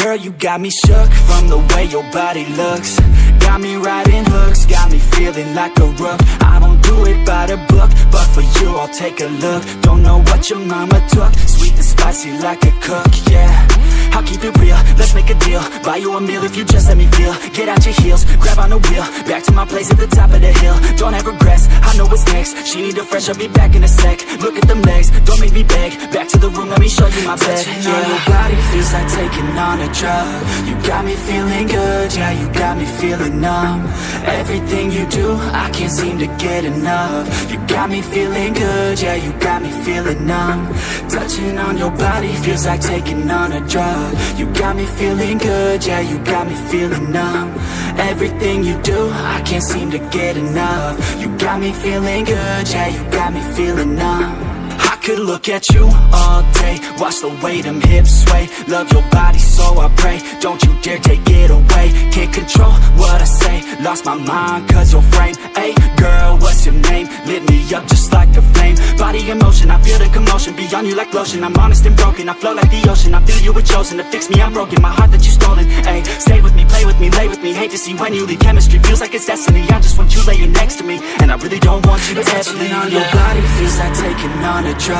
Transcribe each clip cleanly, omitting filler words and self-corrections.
Girl, you got me shook from the way your body looks. Got me riding hooks, got me feeling like a rook. I don't do it by the book, but for you I'll take a look. Don't know what your mama took, sweet and spicy like a cook, yeah. I'll keep it real, let's make a deal. Buy you a meal if you just let me feel. Get out your heels, grab on the wheel. Back to my place at the top of the hill. Don't have regrets, I know what's next. She need a fresh, I'll be back in a sec. Look at them legs, don't make me beg. Back to the room, let me show you my bed. Touching on your body feels like taking on a drug. You got me feeling good, yeah, you got me feeling numb. Everything you do, I can't seem to get enough. You got me feeling good, yeah, you got me feeling numb. Touching on your body feels like taking on a drug. You got me feeling good, yeah, you got me feeling numb. Everything you do, I can't seem to get enough. You got me feeling good, yeah, you got me feeling numb. I could look at you all day, watch the way them hips sway. Love your body so I pray, don't you dare take it away. Can't control what I say, lost my mind cause your frame. Hey girl, what's your name? Lit me up just like a flame. Body in motion, I feel the commotion. Beyond you like lotion, I'm honest and broken. I flow like the ocean, I feel you were chosen to fix me, I'm broken. My heart that you stolen, hey. Stay with me, play with me, lay with me. Hate to see when you leave, chemistry feels like it's destiny. I just want you laying next to me, and I really don't want you to ever leave. On your body feels like taking on a drug.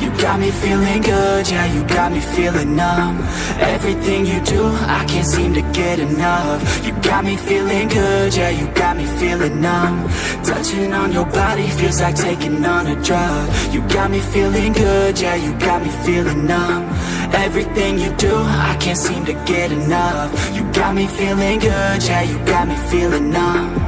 You got me feeling good, yeah, you got me feeling numb. Everything you do, I can't seem to get enough. You got me feeling good, yeah, you got me feeling numb. Touching on your body feels like taking on a drug. You got me feeling good, yeah, you got me feeling numb. Everything you do, I can't seem to get enough. You got me feeling good, yeah, you got me feeling numb.